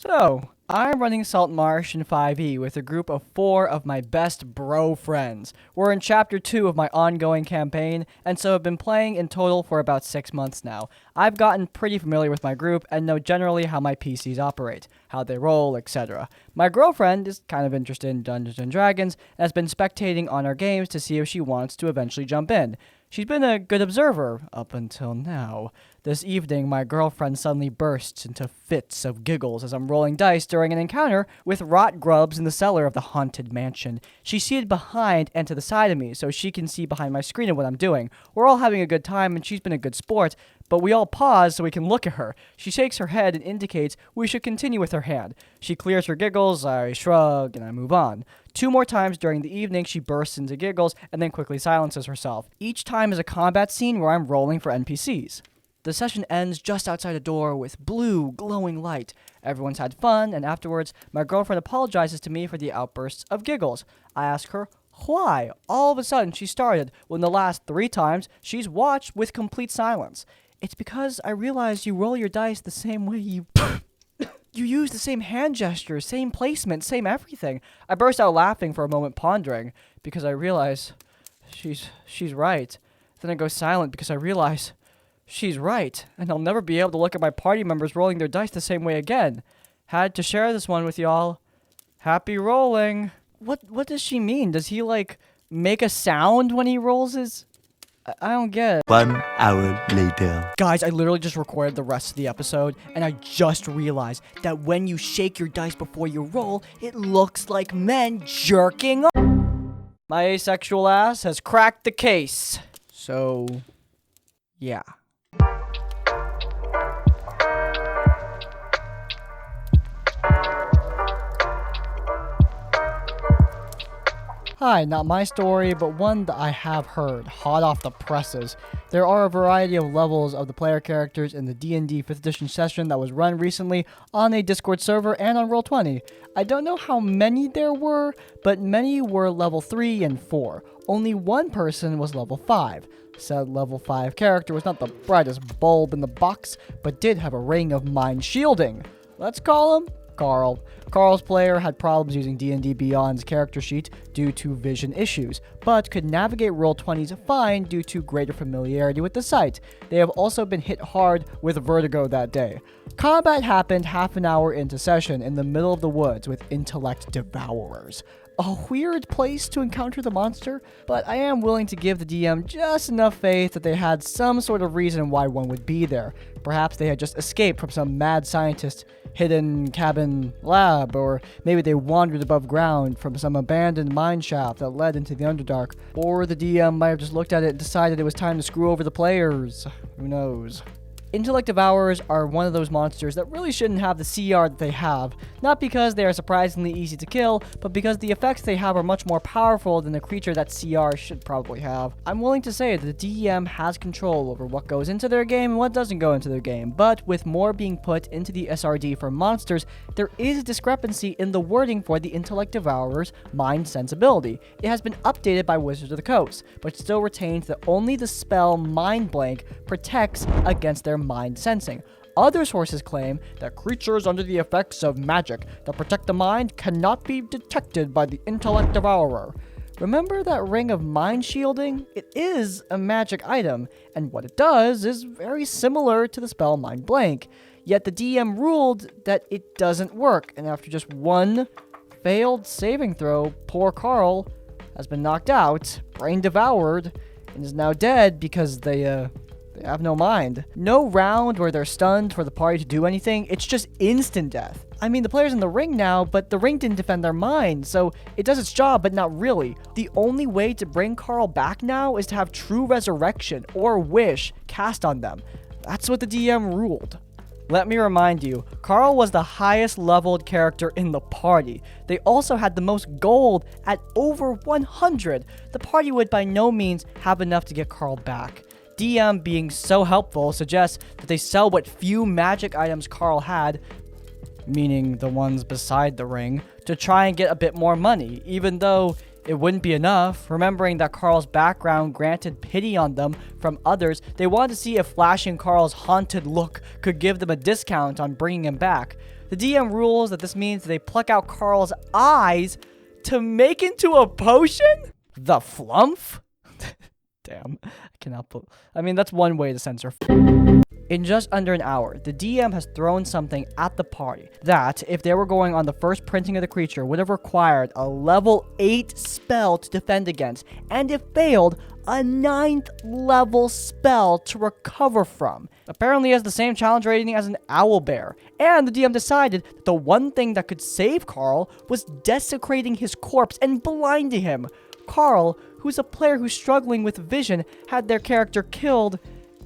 So, I'm running Salt Marsh in 5e with a group of 4 of my best bro friends. We're in chapter 2 of my ongoing campaign, and so I've been playing in total for about 6 months now. I've gotten pretty familiar with my group and know generally how my PCs operate, how they roll, etc. My girlfriend is kind of interested in Dungeons & Dragons and has been spectating on our games to see if she wants to eventually jump in. She's been a good observer up until now. This evening, my girlfriend suddenly bursts into fits of giggles as I'm rolling dice during an encounter with rot grubs in the cellar of the haunted mansion. She's seated behind and to the side of me, so she can see behind my screen and what I'm doing. We're all having a good time, and she's been a good sport, but we all pause so we can look at her. She shakes her head and indicates we should continue with her hand. She clears her giggles, I shrug, and I move on. 2 more times during the evening, she bursts into giggles and then quickly silences herself. Each time is a combat scene where I'm rolling for NPCs. The session ends just outside a door with blue, glowing light. Everyone's had fun, and afterwards, my girlfriend apologizes to me for the outbursts of giggles. I ask her why. All of a sudden, she started when the last 3 times she's watched with complete silence. It's because I realize you roll your dice the same way you... You use the same hand gestures, same placement, same everything. I burst out laughing for a moment, pondering, because I realize she's right. Then I go silent because I realize she's right, and I'll never be able to look at my party members rolling their dice the same way again. Had to share this one with y'all. Happy rolling. What does she mean? Does he, make a sound when he rolls his... I don't get it. 1 hour later. Guys, I literally just recorded the rest of the episode, and I just realized that when you shake your dice before you roll, it looks like men jerking off. My asexual ass has cracked the case. So, yeah. Hi, not my story, but one that I have heard, hot off the presses. There are a variety of levels of the player characters in the D&D 5th edition session that was run recently on a Discord server and on Roll20. I don't know how many there were, but many were level 3 and 4. Only one person was level 5. Said level 5 character was not the brightest bulb in the box, but did have a ring of mind shielding. Let's call him Carl. Carl's player had problems using D&D Beyond's character sheet due to vision issues, but could navigate Roll20's fine due to greater familiarity with the site. They have also been hit hard with vertigo that day. Combat happened half an hour into session in the middle of the woods with intellect devourers. A weird place to encounter the monster, but I am willing to give the DM just enough faith that they had some sort of reason why one would be there. Perhaps they had just escaped from some mad scientist's hidden cabin lab, or maybe they wandered above ground from some abandoned mine shaft that led into the Underdark. Or the DM might have just looked at it and decided it was time to screw over the players. Who knows? Intellect Devourers are one of those monsters that really shouldn't have the CR that they have, not because they are surprisingly easy to kill, but because the effects they have are much more powerful than the creature that CR should probably have. I'm willing to say that the DM has control over what goes into their game and what doesn't go into their game, but with more being put into the SRD for monsters, there is a discrepancy in the wording for the Intellect Devourer's mind sensibility. It has been updated by Wizards of the Coast, but still retains that only the spell Mind Blank protects against their mind sensing. Other sources claim that creatures under the effects of magic that protect the mind cannot be detected by the Intellect Devourer. Remember that ring of mind shielding? It is a magic item, and what it does is very similar to the spell Mind Blank. Yet the DM ruled that it doesn't work, and after just one failed saving throw, poor Carl has been knocked out, brain devoured, and is now dead because they have no mind. No round where they're stunned for the party to do anything. It's just instant death. I mean, the player's in the ring now, but the ring didn't defend their mind, so it does its job, but not really. The only way to bring Carl back now is to have True Resurrection or Wish cast on them. That's what the DM ruled. Let me remind you, Carl was the highest leveled character in the party. They also had the most gold at over 100. The party would by no means have enough to get Carl back. DM being so helpful suggests that they sell what few magic items Carl had, meaning the ones beside the ring, to try and get a bit more money, even though it wouldn't be enough. Remembering that Carl's background granted pity on them from others, they wanted to see if flashing Carl's haunted look could give them a discount on bringing him back. The The DM rules that this means they pluck out Carl's eyes to make into a potion? The flumph? Damn, I cannot believe. I mean, that's one way to censor. In just under an hour, the DM has thrown something at the party that, if they were going on the first printing of the creature, would have required a level 8 spell to defend against, and if failed, a 9th level spell to recover from. Apparently has the same challenge rating as an owlbear, and the DM decided that the one thing that could save Carl was desecrating his corpse and blinding him. Carl, who's a player who's struggling with vision, had their character killed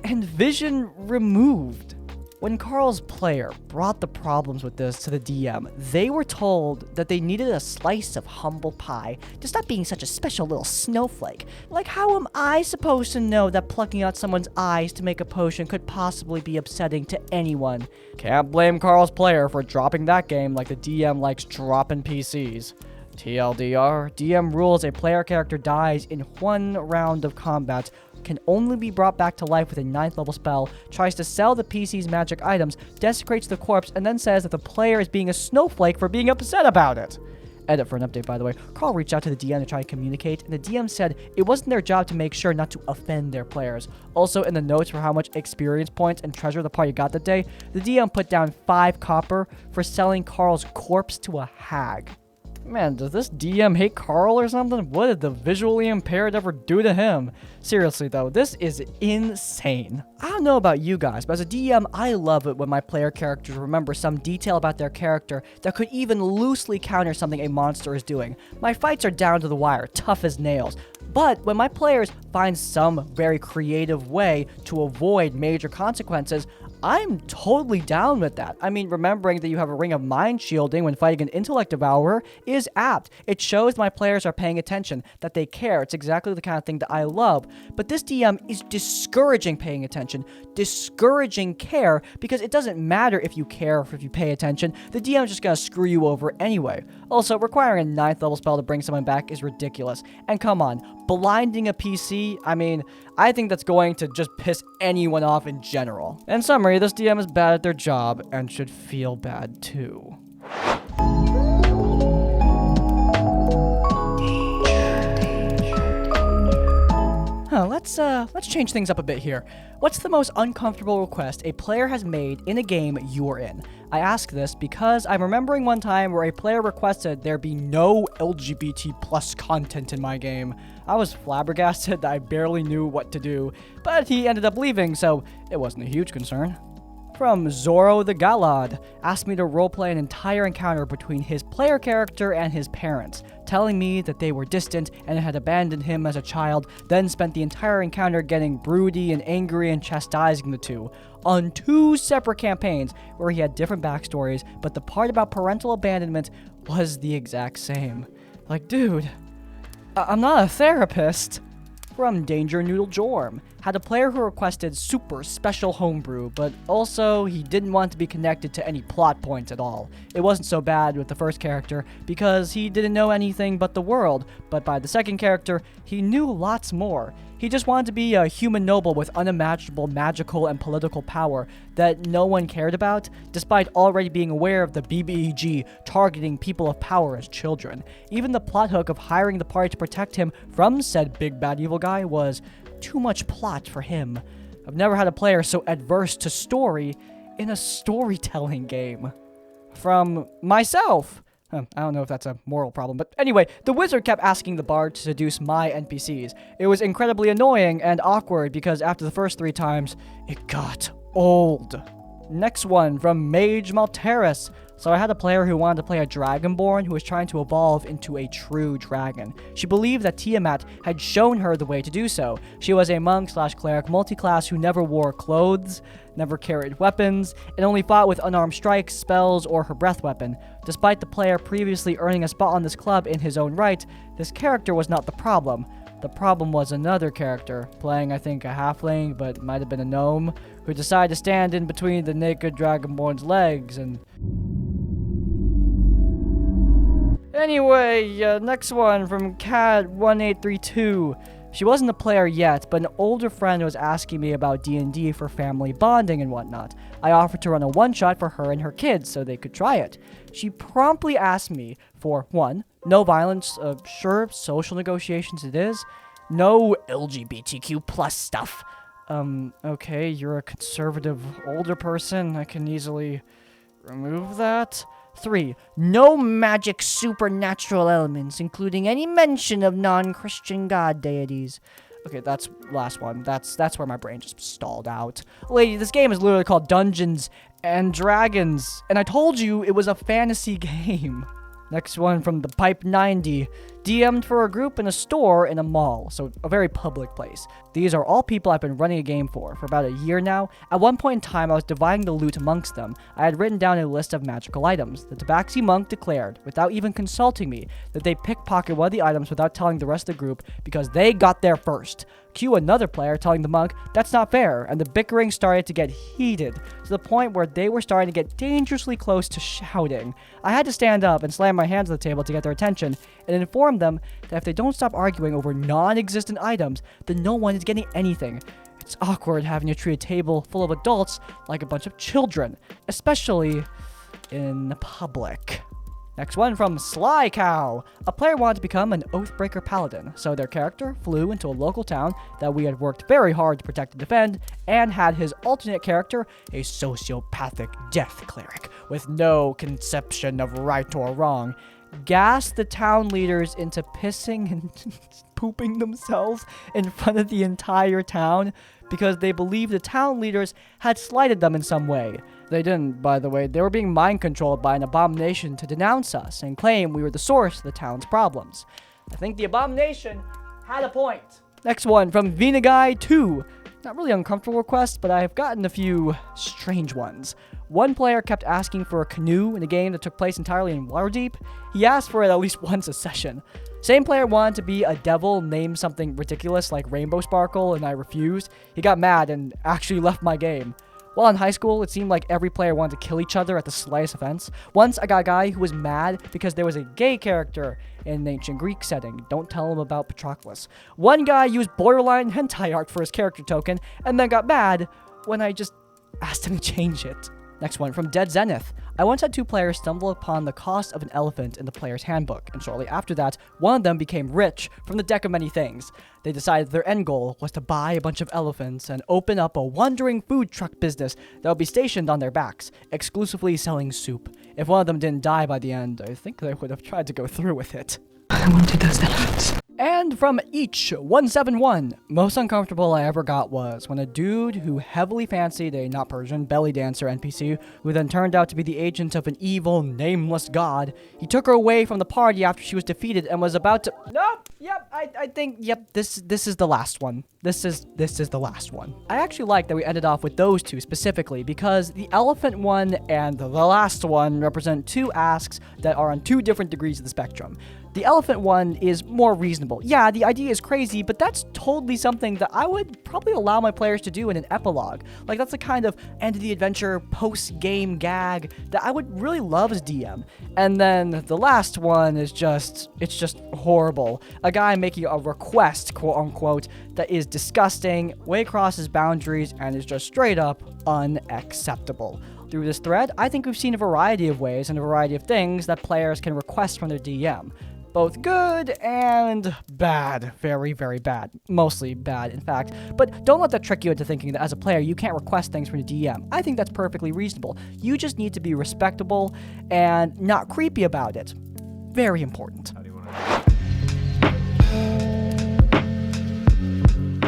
and vision removed. When Carl's player brought the problems with this to the DM, they were told that they needed a slice of humble pie to stop being such a special little snowflake. Like, how am I supposed to know that plucking out someone's eyes to make a potion could possibly be upsetting to anyone? Can't blame Carl's player for dropping that game like the DM likes dropping PCs. TLDR, DM rules a player character dies in one round of combat, can only be brought back to life with a 9th level spell, tries to sell the PC's magic items, desecrates the corpse, and then says that the player is being a snowflake for being upset about it. Edit for an update, by the way. Carl reached out to the DM to try to communicate, and the DM said it wasn't their job to make sure not to offend their players. Also, in the notes for how much experience points and treasure the party got that day, the DM put down 5 copper for selling Carl's corpse to a hag. Man, does this DM hate Carl or something? What did the visually impaired ever do to him? Seriously though, this is insane. I don't know about you guys, but as a DM, I love it when my player characters remember some detail about their character that could even loosely counter something a monster is doing. My fights are down to the wire, tough as nails. But when my players find some very creative way to avoid major consequences, I'm totally down with that. I mean, remembering that you have a ring of mind shielding when fighting an intellect devourer is apt. It shows my players are paying attention, that they care. It's exactly the kind of thing that I love. But this DM is discouraging paying attention, discouraging care, because it doesn't matter if you care or if you pay attention. The DM is just gonna screw you over anyway. Also, requiring a 9th level spell to bring someone back is ridiculous. And come on, blinding a PC, I mean, I think that's going to just piss anyone off in general. In summary, this DM is bad at their job and should feel bad too. Let's change things up a bit here. What's the most uncomfortable request a player has made in a game you're in? I ask this because I'm remembering one time where a player requested there be no LGBT plus content in my game. I was flabbergasted that I barely knew what to do, but he ended up leaving, so it wasn't a huge concern. From Zoro the Galad, asked me to roleplay an entire encounter between his player character and his parents, telling me that they were distant and had abandoned him as a child, then spent the entire encounter getting broody and angry and chastising the two, on 2 separate campaigns where he had different backstories, but the part about parental abandonment was the exact same. Like, dude, I'm not a therapist. From Danger Noodle Jorm, had a player who requested super special homebrew, but also he didn't want to be connected to any plot points at all. It wasn't so bad with the first character because he didn't know anything but the world, but by the second character, he knew lots more. He just wanted to be a human noble with unimaginable magical and political power that no one cared about, despite already being aware of the BBEG targeting people of power as children. Even the plot hook of hiring the party to protect him from said big bad evil guy was too much plot for him. I've never had a player so adverse to story in a storytelling game. From myself. I don't know if that's a moral problem, but anyway, the wizard kept asking the bard to seduce my NPCs. It was incredibly annoying and awkward because after the first 3 times, it got old. Next one from Mage Malteris. So I had a player who wanted to play a Dragonborn who was trying to evolve into a true dragon. She believed that Tiamat had shown her the way to do so. She was a monk/cleric multiclass who never wore clothes, never carried weapons, and only fought with unarmed strikes, spells, or her breath weapon. Despite the player previously earning a spot on this club in his own right, this character was not the problem. The problem was another character, playing I think a halfling, but might have been a gnome, who decided to stand in between the naked Dragonborn's legs and... Anyway, next one from Cad1832. She wasn't a player yet, but an older friend was asking me about D&D for family bonding and whatnot. I offered to run a one-shot for her and her kids so they could try it. She promptly asked me for 1, no violence, sure, social negotiations it is, no LGBTQ plus stuff. Okay, you're a conservative older person, I can easily remove that. 3, no magic supernatural elements, including any mention of non-Christian god deities. Okay, that's last one. That's where my brain just stalled out. Lady, this game is literally called Dungeons and Dragons, and I told you it was a fantasy game. Next one from the Pipe 90. DM'd for a group in a store in a mall, so a very public place. These are all people I've been running a game for about a year now. At one point in time, I was dividing the loot amongst them. I had written down a list of magical items. The Tabaxi monk declared, without even consulting me, that they pickpocket one of the items without telling the rest of the group because they got there first. Cue another player telling the monk, that's not fair, and the bickering started to get heated, to the point where they were starting to get dangerously close to shouting. I had to stand up and slam my hands on the table to get their attention, and inform them that if they don't stop arguing over non-existent items, then no one is getting anything. It's awkward having to treat a table full of adults like a bunch of children, especially in public. Next one from Sly Cow. A player wanted to become an Oathbreaker Paladin, so their character flew into a local town that we had worked very hard to protect and defend, and had his alternate character, a sociopathic death cleric, with no conception of right or wrong, gas the town leaders into pissing and pooping themselves in front of the entire town because they believed the town leaders had slighted them in some way. They didn't, by the way. They were being mind-controlled by an abomination to denounce us and claim we were the source of the town's problems. I think the abomination had a point. Next one from Venaguy 2. Not really uncomfortable requests, but I've gotten a few strange ones. One player kept asking for a canoe in a game that took place entirely in Waterdeep. He asked for it at least once a session. Same player wanted to be a devil named something ridiculous like Rainbow Sparkle, and I refused. He got mad and actually left my game. While in high school, it seemed like every player wanted to kill each other at the slightest offense. Once, I got a guy who was mad because there was a gay character in an ancient Greek setting. Don't tell him about Patroclus. One guy used borderline hentai art for his character token, and then got mad when I just asked him to change it. Next one from Dead Zenith. I once had 2 players stumble upon the cost of an elephant in the player's handbook, and shortly after that, one of them became rich from the deck of many things. They decided their end goal was to buy a bunch of elephants and open up a wandering food truck business that would be stationed on their backs, exclusively selling soup. If one of them didn't die by the end, I think they would have tried to go through with it. I wanted those elephants. And from each 171, most uncomfortable I ever got was when a dude who heavily fancied a not Persian belly dancer NPC, who then turned out to be the agent of an evil, nameless god, he took her away from the party after she was defeated and was about to. Nope. Yep. I think. Yep. This is the last one. This is the last one. I actually like that we ended off with those 2 specifically because the elephant one and the last one represent 2 asks that are on 2 different degrees of the spectrum. The elephant one is more reasonable. Yeah, the idea is crazy, but that's totally something that I would probably allow my players to do in an epilogue. Like, that's the kind of end of the adventure, post-game gag that I would really love as DM. And then the last one is just horrible. A guy making a request, quote-unquote, that is disgusting, way crosses boundaries, and is just straight up unacceptable. Through this thread, I think we've seen a variety of ways and a variety of things that players can request from their DM. Both good and bad. Very, very bad. Mostly bad, in fact. But don't let that trick you into thinking that as a player, you can't request things from your DM. I think that's perfectly reasonable. You just need to be respectable and not creepy about it. Very important.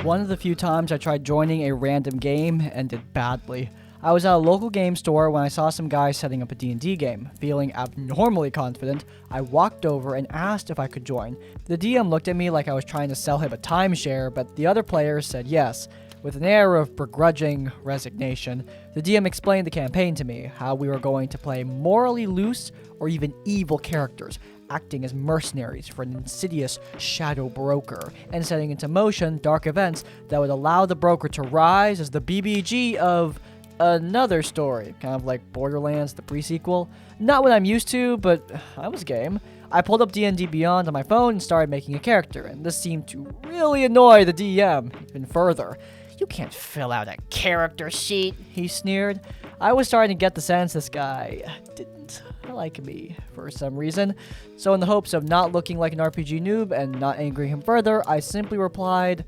One of the few times I tried joining a random game ended badly. I was at a local game store when I saw some guys setting up a D&D game. Feeling abnormally confident, I walked over and asked if I could join. The DM looked at me like I was trying to sell him a timeshare, but the other players said yes. With an air of begrudging resignation, the DM explained the campaign to me, how we were going to play morally loose or even evil characters, acting as mercenaries for an insidious shadow broker, and setting into motion dark events that would allow the broker to rise as the BBG of another story, kind of like Borderlands, the pre-sequel. Not what I'm used to, but I was game. I pulled up D&D Beyond on my phone and started making a character, and this seemed to really annoy the DM even further. "You can't fill out a character sheet," he sneered. I was starting to get the sense this guy didn't like me for some reason, so in the hopes of not looking like an RPG noob and not angering him further, I simply replied,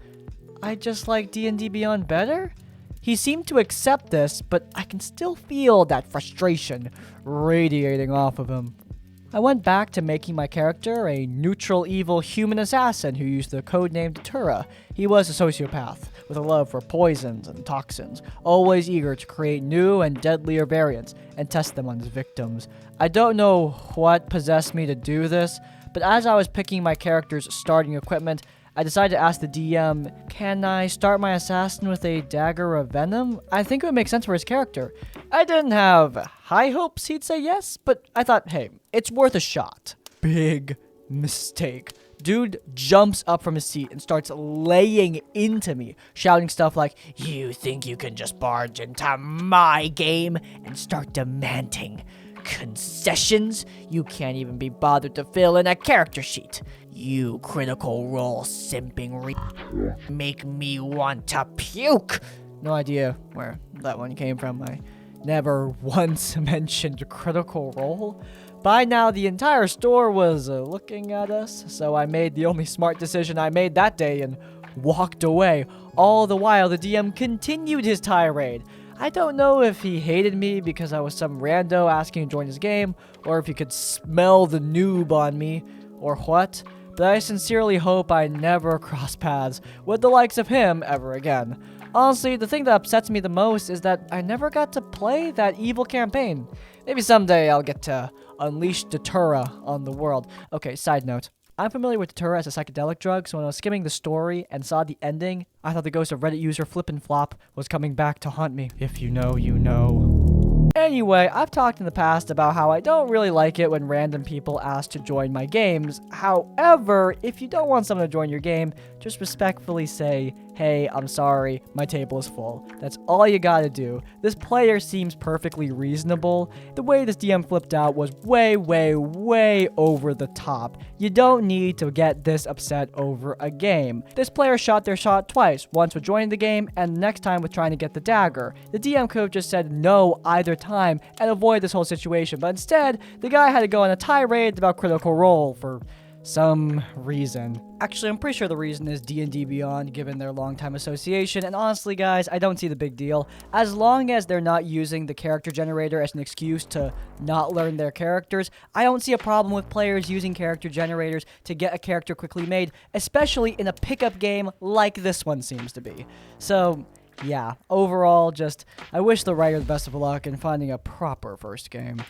"I just like D&D Beyond better?" He seemed to accept this, but I can still feel that frustration radiating off of him. I went back to making my character a neutral evil human assassin who used the codename Datura. He was a sociopath with a love for poisons and toxins, always eager to create new and deadlier variants and test them on his victims. I don't know what possessed me to do this, but as I was picking my character's starting equipment, I decided to ask the DM, "Can I start my assassin with a dagger of venom? I think it would make sense for his character." I didn't have high hopes he'd say yes, but I thought, hey, it's worth a shot. Big mistake. Dude jumps up from his seat and starts laying into me, shouting stuff like, "You think you can just barge into my game and start demanding concessions? You can't even be bothered to fill in a character sheet. You critical role simping make me want to puke." No idea where that one came from. I never once mentioned critical role. By now, the entire store was looking at us, so I made the only smart decision I made that day and walked away. All the while, the DM continued his tirade. I don't know if he hated me because I was some rando asking to join his game, or if he could smell the noob on me, or what, but I sincerely hope I never cross paths with the likes of him ever again. Honestly, the thing that upsets me the most is that I never got to play that evil campaign. Maybe someday I'll get to unleash Datura on the world. Okay, side note. I'm familiar with Datura as a psychedelic drug, so when I was skimming the story and saw the ending, I thought the ghost of Reddit user Flippin' Flop was coming back to haunt me. If you know, you know. Anyway, I've talked in the past about how I don't really like it when random people ask to join my games. However, if you don't want someone to join your game, just respectfully say, "Hey, I'm sorry, my table is full." That's all you gotta do. This player seems perfectly reasonable. The way this DM flipped out was way, way, way over the top. You don't need to get this upset over a game. This player shot their shot twice, once with joining the game and the next time with trying to get the dagger. The DM could have just said no either time and avoid this whole situation, but instead, the guy had to go on a tirade about Critical Role for some reason. Actually, I'm pretty sure the reason is D&D Beyond, given their long-time association, and honestly, guys, I don't see the big deal. As long as they're not using the character generator as an excuse to not learn their characters, I don't see a problem with players using character generators to get a character quickly made, especially in a pickup game like this one seems to be. So, yeah, overall, just, I wish the writer the best of luck in finding a proper first game.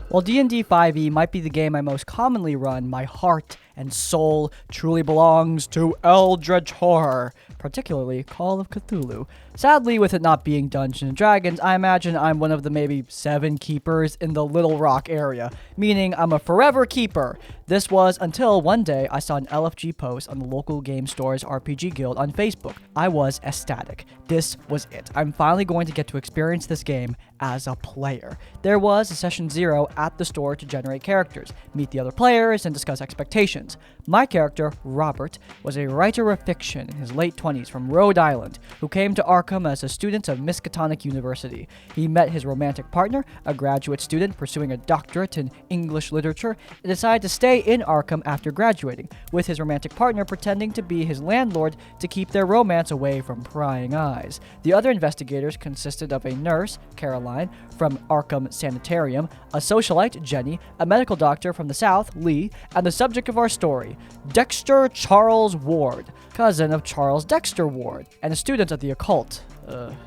While D&D 5e might be the game I most commonly run, my heart and soul truly belongs to Eldritch Horror, particularly Call of Cthulhu. Sadly, with it not being Dungeons & Dragons, I imagine I'm one of the maybe 7 keepers in the Little Rock area, meaning I'm a forever keeper. This was until one day I saw an LFG post on the local game store's RPG guild on Facebook. I was ecstatic. This was it. I'm finally going to get to experience this game as a player. There was a session 0 at the store to generate characters, meet the other players, and discuss expectations. My character, Robert, was a writer of fiction in his late 20s from Rhode Island, who came to Arkham as a student of Miskatonic University. He met his romantic partner, a graduate student pursuing a doctorate in English literature, and decided to stay in Arkham after graduating, with his romantic partner pretending to be his landlord to keep their romance away from prying eyes. The other investigators consisted of a nurse, Caroline, from Arkham Sanitarium, a socialite, Jenny, a medical doctor from the South, Lee, and the subject of our story, Dexter Charles Ward, cousin of Charles Dexter Ward, and a student of the occult.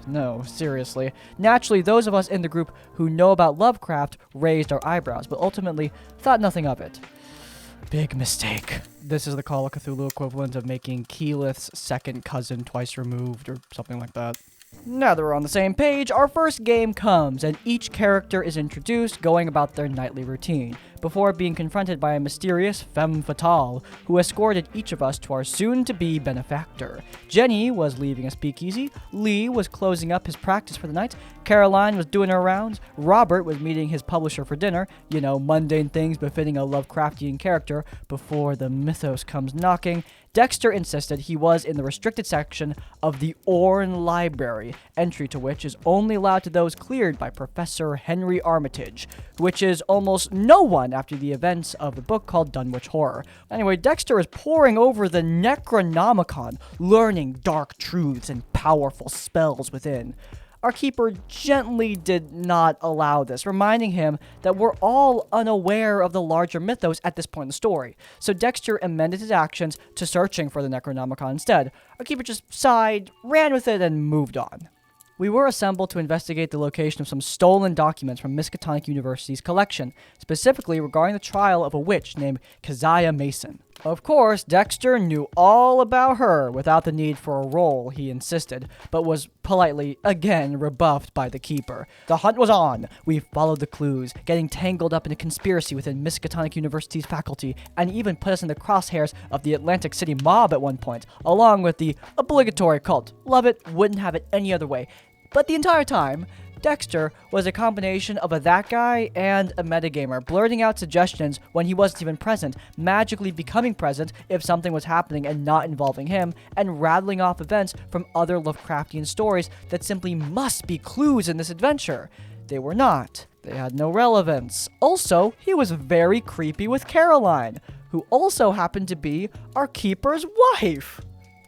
No, seriously. Naturally, those of us in the group who know about Lovecraft raised our eyebrows, but ultimately thought nothing of it. Big mistake. This is the Call of Cthulhu equivalent of making Keyleth's second cousin twice removed, or something like that. Now that we're on the same page, our first game comes, and each character is introduced going about their nightly routine, before being confronted by a mysterious femme fatale, who escorted each of us to our soon-to-be benefactor. Jenny was leaving a speakeasy, Lee was closing up his practice for the night, Caroline was doing her rounds, Robert was meeting his publisher for dinner, mundane things befitting a Lovecraftian character, before the mythos comes knocking. Dexter insisted he was in the restricted section of the Orne Library, entry to which is only allowed to those cleared by Professor Henry Armitage, which is almost no one after the events of the book called Dunwich Horror. Anyway, Dexter is poring over the Necronomicon, learning dark truths and powerful spells within. Our keeper gently did not allow this, reminding him that we're all unaware of the larger mythos at this point in the story. So Dexter amended his actions to searching for the Necronomicon instead. Our keeper just sighed, ran with it, and moved on. We were assembled to investigate the location of some stolen documents from Miskatonic University's collection, specifically regarding the trial of a witch named Keziah Mason. Of course, Dexter knew all about her without the need for a roll, he insisted, but was politely, again, rebuffed by the keeper. The hunt was on. We followed the clues, getting tangled up in a conspiracy within Miskatonic University's faculty, and even put us in the crosshairs of the Atlantic City mob at one point, along with the obligatory cult. Love it, wouldn't have it any other way. But the entire time, Dexter was a combination of a that guy and a metagamer, blurting out suggestions when he wasn't even present, magically becoming present if something was happening and not involving him, and rattling off events from other Lovecraftian stories that simply must be clues in this adventure. They were not. They had no relevance. Also, he was very creepy with Caroline, who also happened to be our keeper's wife.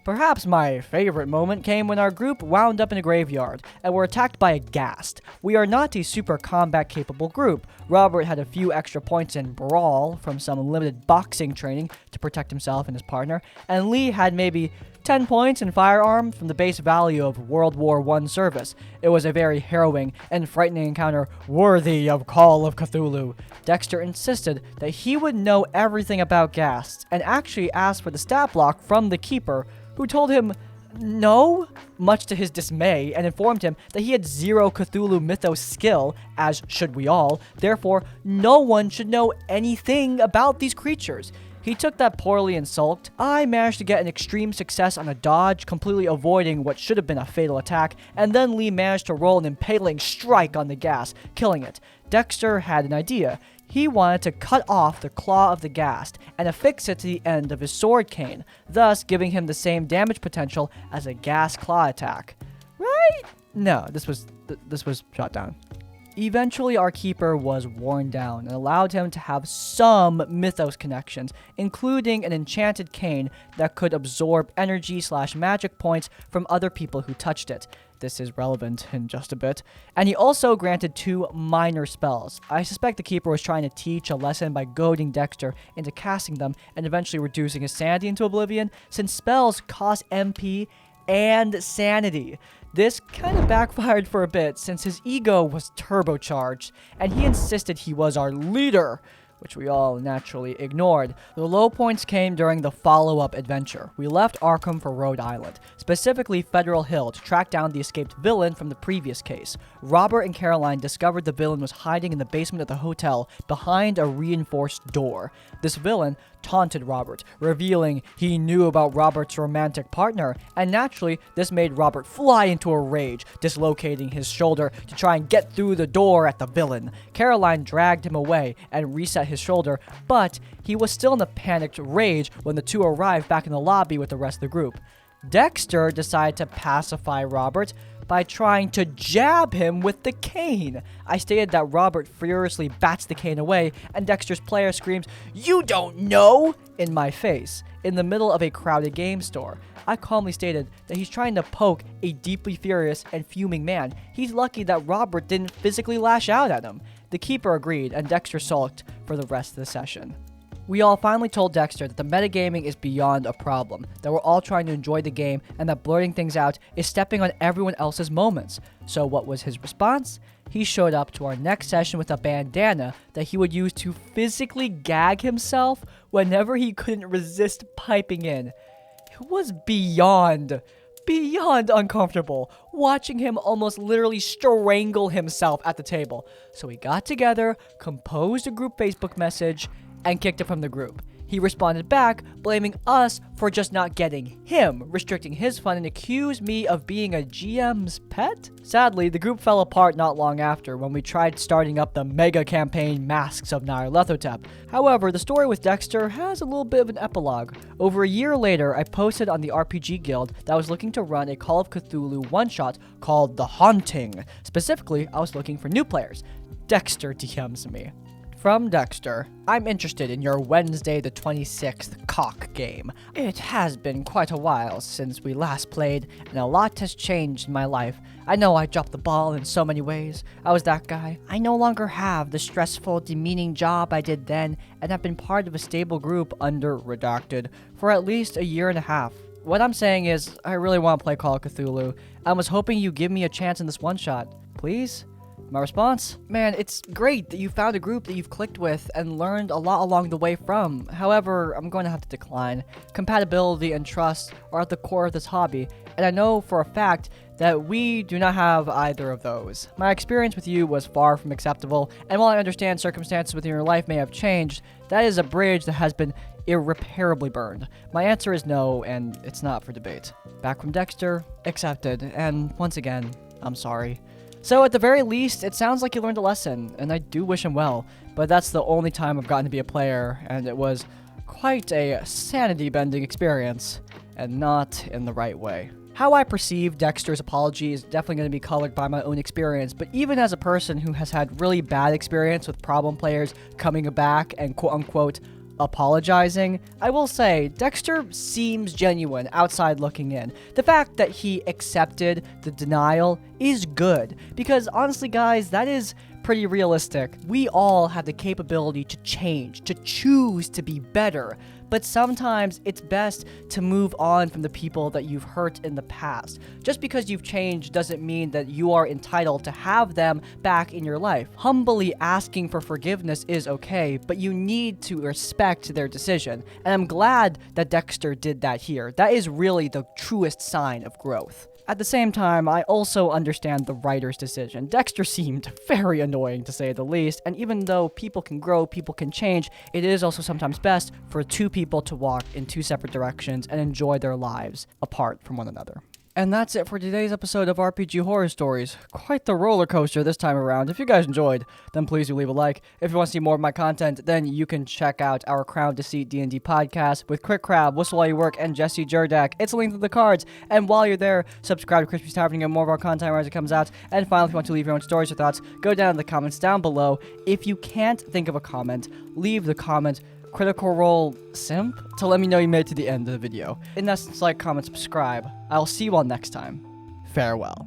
Perhaps my favorite moment came when our group wound up in a graveyard and were attacked by a ghast. We are not a super combat-capable group. Robert had a few extra points in Brawl from some limited boxing training to protect himself and his partner, and Lee had maybe 10 points in firearm from the base value of World War I service. It was a very harrowing and frightening encounter worthy of Call of Cthulhu. Dexter insisted that he would know everything about ghasts and actually asked for the stat block from the keeper, who told him no, much to his dismay, and informed him that he had zero Cthulhu mythos skill, as should we all, therefore no one should know anything about these creatures. He took that poorly and sulked. I managed to get an extreme success on a dodge, completely avoiding what should have been a fatal attack, and then Lee managed to roll an impaling strike on the ghast, killing it. Dexter had an idea. He wanted to cut off the claw of the ghast and affix it to the end of his sword cane, thus giving him the same damage potential as a ghast claw attack. Right? No, this was shot down. Eventually, our keeper was worn down and allowed him to have some mythos connections, including an enchanted cane that could absorb energy/magic points from other people who touched it. This is relevant in just a bit. And he also granted 2 minor spells. I suspect the keeper was trying to teach a lesson by goading Dexter into casting them and eventually reducing his sanity into oblivion, since spells cost MP and sanity. This kind of backfired for a bit since his ego was turbocharged, and he insisted he was our leader, which we all naturally ignored. The low points came during the follow-up adventure. We left Arkham for Rhode Island, specifically Federal Hill, to track down the escaped villain from the previous case. Robert and Caroline discovered the villain was hiding in the basement of the hotel behind a reinforced door. This villain taunted Robert, revealing he knew about Robert's romantic partner, and naturally, this made Robert fly into a rage, dislocating his shoulder to try and get through the door at the villain. Caroline dragged him away and reset his shoulder, but he was still in a panicked rage when the two arrived back in the lobby with the rest of the group. Dexter decided to pacify Robert by trying to jab him with the cane. I stated that Robert furiously bats the cane away, and Dexter's player screams, "You don't know!" in my face, in the middle of a crowded game store. I calmly stated that he's trying to poke a deeply furious and fuming man. He's lucky that Robert didn't physically lash out at him. The keeper agreed, and Dexter sulked for the rest of the session. We all finally told Dexter that the metagaming is beyond a problem, that we're all trying to enjoy the game, and that blurting things out is stepping on everyone else's moments. So what was his response? He showed up to our next session with a bandana that he would use to physically gag himself whenever he couldn't resist piping in. It was beyond beyond uncomfortable watching him almost literally strangle himself at the table. So we got together, composed a group Facebook message, and kicked it from the group. He responded back, blaming us for just not getting him, restricting his fun, and accused me of being a GM's pet? Sadly, the group fell apart not long after when we tried starting up the mega campaign Masks of Nyarlathotep. However, the story with Dexter has a little bit of an epilogue. Over a year later, I posted on the RPG Guild that I was looking to run a Call of Cthulhu one-shot called The Haunting. Specifically, I was looking for new players. Dexter DMs me. From Dexter, I'm interested in your Wednesday the 26th cock game. It has been quite a while since we last played, and a lot has changed in my life. I know I dropped the ball in so many ways. I was that guy. I no longer have the stressful, demeaning job I did then, and have been part of a stable group under Redacted for at least a year and a half. What I'm saying is, I really want to play Call of Cthulhu. I was hoping you'd give me a chance in this one-shot. Please? My response? Man, it's great that you found a group that you've clicked with and learned a lot along the way from. However, I'm going to have to decline. Compatibility and trust are at the core of this hobby, and I know for a fact that we do not have either of those. My experience with you was far from acceptable, and while I understand circumstances within your life may have changed, that is a bridge that has been irreparably burned. My answer is no, and it's not for debate. Back from Dexter, accepted, and once again, I'm sorry. So at the very least, it sounds like you learned a lesson, and I do wish him well, but that's the only time I've gotten to be a player, and it was quite a sanity-bending experience, and not in the right way. How I perceive Dexter's apology is definitely going to be colored by my own experience, but even as a person who has had really bad experience with problem players coming back and quote-unquote apologizing, I will say Dexter seems genuine outside looking in. The fact that he accepted the denial is good, because honestly guys, that is pretty realistic. We all have the capability to change, to choose to be better, but sometimes it's best to move on from the people that you've hurt in the past. Just because you've changed doesn't mean that you are entitled to have them back in your life. Humbly asking for forgiveness is okay, but you need to respect their decision. And I'm glad that Dexter did that here. That is really the truest sign of growth. At the same time, I also understand the writer's decision. Dexter seemed very annoying, to say the least, and even though people can grow, people can change, it is also sometimes best for two people to walk in two separate directions and enjoy their lives apart from one another. And that's it for today's episode of RPG Horror Stories. Quite the roller coaster this time around. If you guys enjoyed, then please do leave a like. If you want to see more of my content, then you can check out our Crown Deceit D&D podcast with Quick Crab, Whistle While You Work, and Jesse Jerdak. It's linked in the cards. And while you're there, subscribe to Crispy's Tavern to get more of our content as it comes out. And finally, if you want to leave your own stories or thoughts, go down in the comments down below. If you can't think of a comment, leave the comment Critical Role Simp to let me know you made it to the end of the video. In essence, like, comment, subscribe. I'll see you all next time. Farewell.